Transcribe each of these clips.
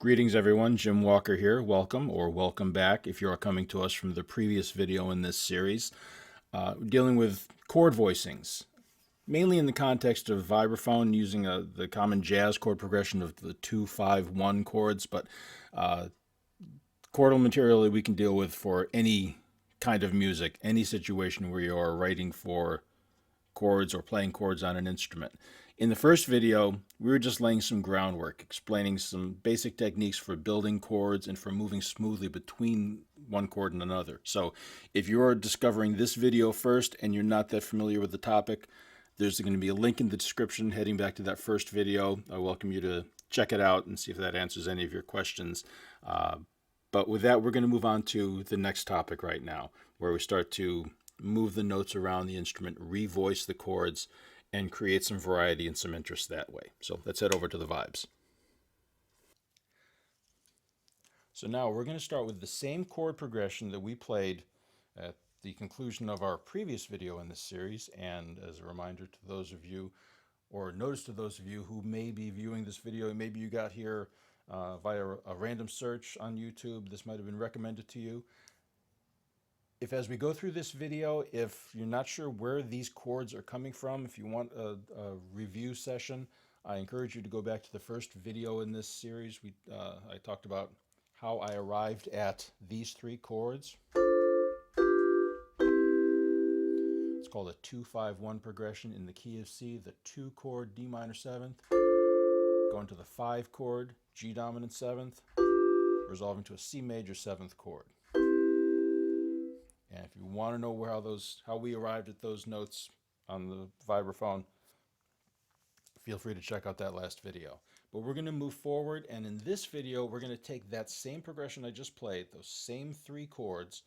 Greetings everyone, Jim Walker here. Welcome or welcome back if you are coming to us from the previous video in this series. Dealing with chord voicings, mainly in the context of vibraphone using the common jazz chord progression of the 2-5-1 chords, but chordal material that we can deal with for any kind of music, any situation where you are writing for chords or playing chords on an instrument. In the first video, we were just laying some groundwork, explaining some basic techniques for building chords and for moving smoothly between one chord and another. So if you're discovering this video first and you're not that familiar with the topic, there's going to be a link in the description heading back to that first video. I welcome you to check it out and see if that answers any of your questions. But with that, we're going to move on to the next topic right now, where we start to move the notes around the instrument, revoice the chords, and create some variety and some interest that way. So let's head over to the vibes. So now we're going to start with the same chord progression that we played at the conclusion of our previous video in this series. And as a reminder to those of you, or notice to those of you who may be viewing this video, maybe you got here via a random search on YouTube, this might have been recommended to you. If as we go through this video, if you're not sure where these chords are coming from, if you want a review session, I encourage you to go back to the first video in this series. I talked about how I arrived at these three chords. It's called a 2-5-1 progression in the key of C, the 2 chord D minor 7th, going to the 5 chord G dominant 7th, resolving to a C major 7th chord. And if you want to know how we arrived at those notes on the vibraphone, feel free to check out that last video. But we're going to move forward, and in this video, we're going to take that same progression I just played, those same 3 chords,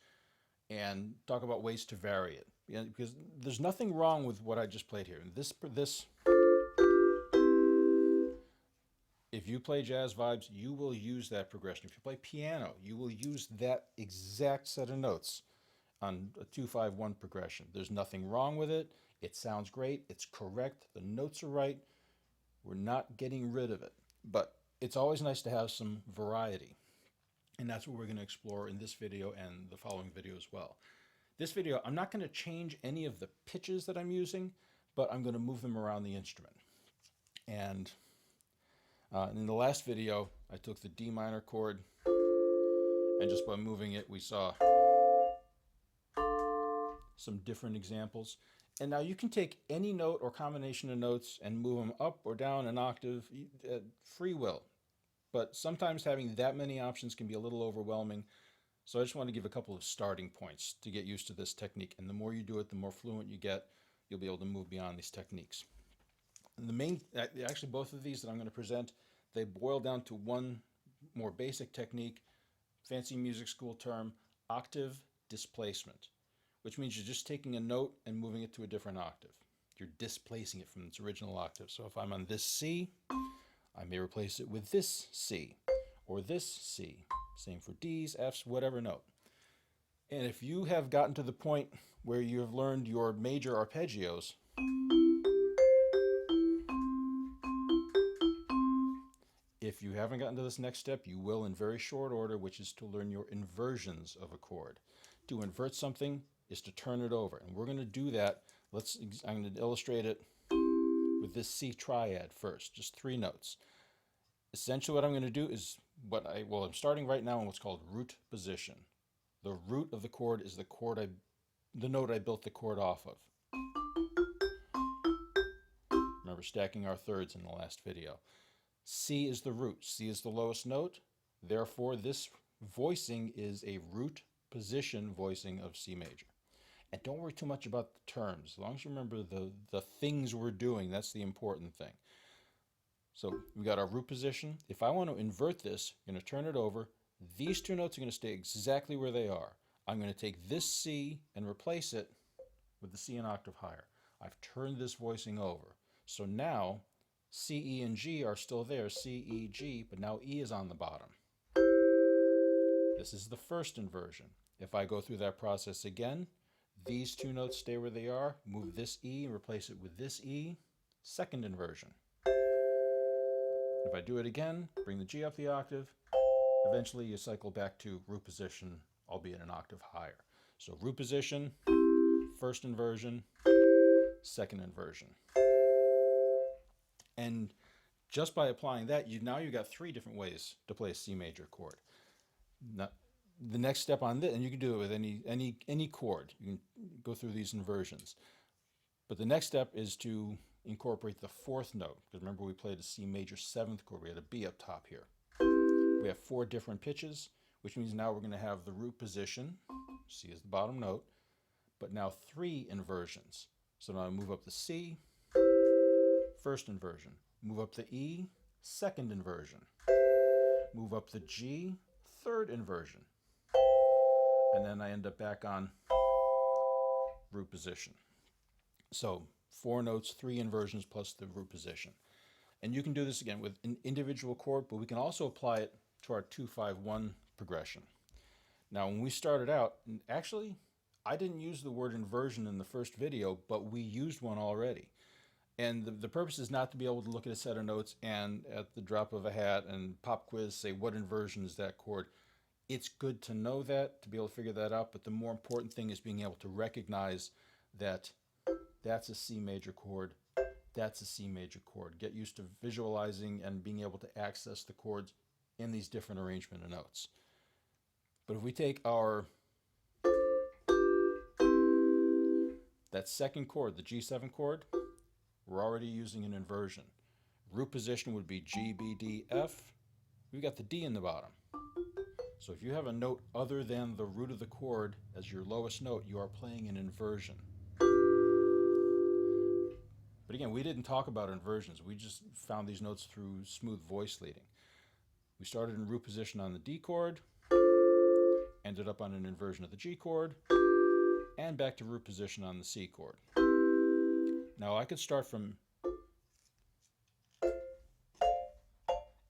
and talk about ways to vary it. Because there's nothing wrong with what I just played here. If you play jazz vibes, you will use that progression. If you play piano, you will use that exact set of notes on a 2-5-1 progression. There's nothing wrong with it. It sounds great. It's correct. The notes are right. We're not getting rid of it. But it's always nice to have some variety. And that's what we're going to explore in this video and the following video as well. This video, I'm not going to change any of the pitches that I'm using, but I'm going to move them around the instrument. And in the last video, I took the D minor chord, and just by moving it, we saw some different examples. And now you can take any note or combination of notes and move them up or down an octave at free will. But sometimes having that many options can be a little overwhelming. So I just want to give a couple of starting points to get used to this technique. And the more you do it, the more fluent you get. You'll be able to move beyond these techniques. And actually both of these that I'm going to present, they boil down to one more basic technique, fancy music school term, octave displacement, which means you're just taking a note and moving it to a different octave. You're displacing it from its original octave. So if I'm on this C, I may replace it with this C or this C. Same for D's, F's, whatever note. And if you have gotten to the point where you have learned your major arpeggios, if you haven't gotten to this next step, you will in very short order, which is to learn your inversions of a chord. To invert something is to turn it over. And we're going to do that. I'm going to illustrate it with this C triad first, just 3 notes. Essentially what I'm going to do is I'm starting right now in what's called root position. The root of the chord is the note I built the chord off of. Remember stacking our thirds in the last video. C is the root. C is the lowest note. Therefore, this voicing is a root position voicing of C major. And don't worry too much about the terms. As long as you remember the things we're doing, that's the important thing. So we got our root position. If I want to invert this, I'm going to turn it over. These 2 notes are going to stay exactly where they are. I'm going to take this C and replace it with the C an octave higher. I've turned this voicing over. So now C, E, and G are still there, C, E, G, but now E is on the bottom. This is the first inversion. If I go through that process again, these 2 notes stay where they are, move this E and replace it with this E, second inversion. If I do it again, bring the G up the octave, eventually you cycle back to root position, albeit an octave higher. So root position, first inversion, second inversion. And just by applying that, now you've got 3 different ways to play a C major chord. Now, the next step on this, and you can do it with any chord, you can go through these inversions. But the next step is to incorporate the 4th note, because remember we played a C major 7th chord, we had a B up top here. We have 4 different pitches, which means now we're going to have the root position, C is the bottom note, but now 3 inversions. So now I move up the C, first inversion, move up the E, second inversion, move up the G, third inversion, and then I end up back on root position. So 4 notes, 3 inversions plus the root position. And you can do this again with an individual chord, but we can also apply it to our 2-5-1 progression. Now when we started out, actually I didn't use the word inversion in the first video, but we used one already. And the purpose is not to be able to look at a set of notes and at the drop of a hat and pop quiz say what inversion is that chord. It's good to know that, to be able to figure that out, but the more important thing is being able to recognize that that's a C major chord, that's a C major chord. Get used to visualizing and being able to access the chords in these different arrangement of notes. But if we take that second chord, the G7 chord, we're already using an inversion. Root position would be G, B, D, F. We've got the D in the bottom. So if you have a note other than the root of the chord as your lowest note, you are playing an inversion. But again, we didn't talk about inversions. We just found these notes through smooth voice leading. We started in root position on the D chord, ended up on an inversion of the G chord, and back to root position on the C chord. Now I could start from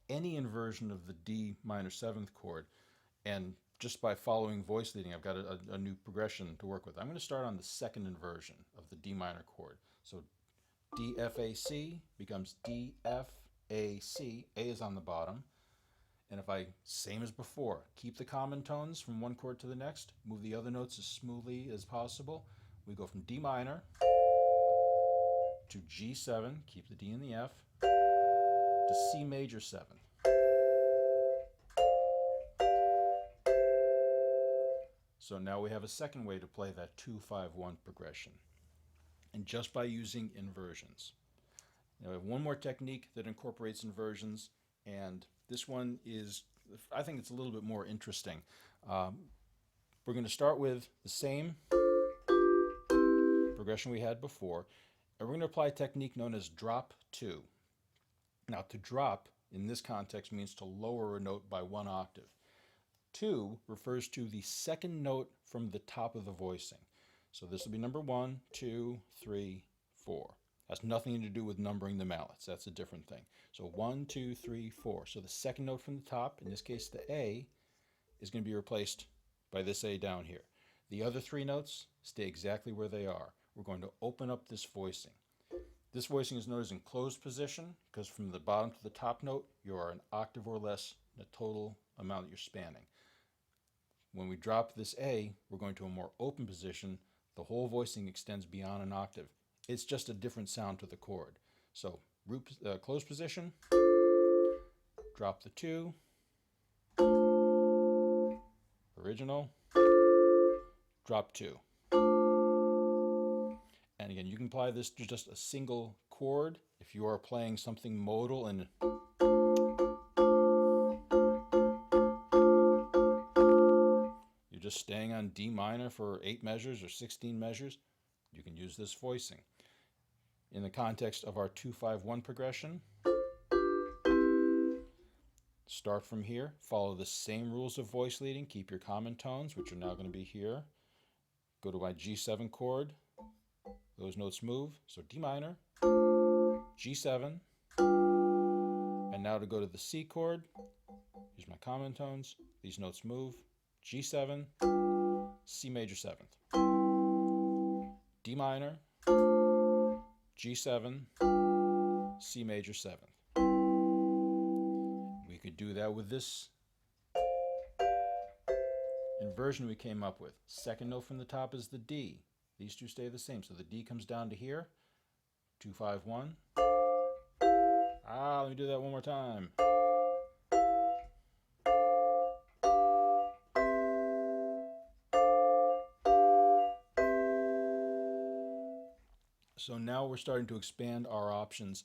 any inversion of the D minor 7th chord, and just by following voice leading, I've got a new progression to work with. I'm going to start on the second inversion of the D minor chord. So D, F, A, C becomes D, F, A, C. A is on the bottom. And if I, same as before, keep the common tones from one chord to the next, move the other notes as smoothly as possible, we go from D minor to G7, keep the D and the F, to C major 7. So now we have a second way to play that 2-5-1 progression, and just by using inversions. Now we have one more technique that incorporates inversions, and this one is, I think it's a little bit more interesting. We're going to start with the same progression we had before, and we're going to apply a technique known as drop 2. Now to drop in this context means to lower a note by 1 octave. 2 refers to the second note from the top of the voicing. So this will be number 1, 2, 3, 4. Has nothing to do with numbering the mallets. That's a different thing. So 1, 2, 3, 4. So the second note from the top, in this case the A, is going to be replaced by this A down here. The other 3 notes stay exactly where they are. We're going to open up this voicing. This voicing is known as in closed position because from the bottom to the top note, you are an octave or less in the total amount that you're spanning. When we drop this A, we're going to a more open position. The whole voicing extends beyond an octave. It's just a different sound to the chord. So closed position, drop the 2, original, drop 2. And again, you can apply this to just a single chord. If you are playing something modal and you're just staying on D minor for 8 measures or 16 measures, you can use this voicing. In the context of our 2-5-1 progression, start from here, follow the same rules of voice leading, keep your common tones, which are now going to be here. Go to my G7 chord, those notes move, so D minor, G7, and now to go to the C chord, here's my common tones, these notes move, G7, C major 7th, D minor, G7, C major 7th. do that with this inversion we came up with. Second note from the top is the D. These two stay the same. So the D comes down to here. 2, 5, 1. Let me do that one more time. So now we're starting to expand our options,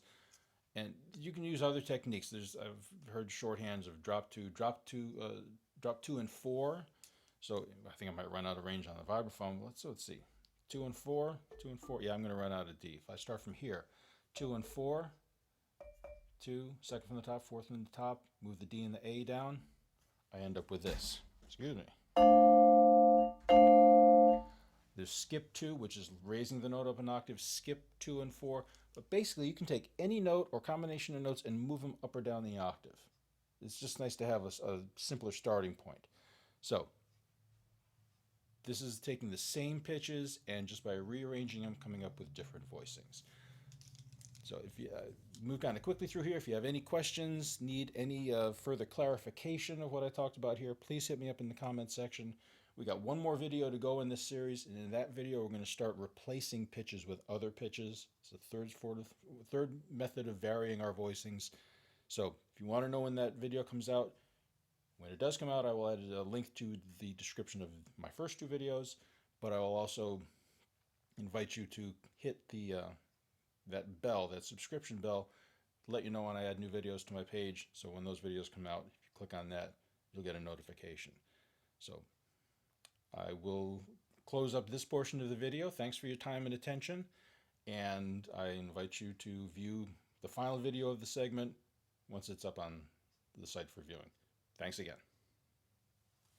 and you can use other techniques. I've heard shorthands of drop two and four. So I think I might run out of range on the vibraphone. Let's see. 2 and 4, 2 and 4. Yeah, I'm going to run out of D. If I start from here, 2 and 4, 2, second from the top, fourth from the top, move the D and the A down, I end up with this. Excuse me. There's skip 2, which is raising the note up an octave, skip 2 and 4. But basically, you can take any note or combination of notes and move them up or down the octave. It's just nice to have a simpler starting point. So this is taking the same pitches and just by rearranging them, coming up with different voicings. So if you move kind of quickly through here, if you have any questions, need any further clarification of what I talked about here, please hit me up in the comment section. We got one more video to go in this series, and in that video we're going to start replacing pitches with other pitches. It's the third method of varying our voicings. So if you want to know when that video comes out, when it does come out, I will add a link to the description of my first 2 videos, but I will also invite you to hit that bell, that subscription bell, to let you know when I add new videos to my page. So when those videos come out, if you click on that, you'll get a notification. So I will close up this portion of the video. Thanks for your time and attention, and I invite you to view the final video of the segment once it's up on the site for viewing. Thanks again.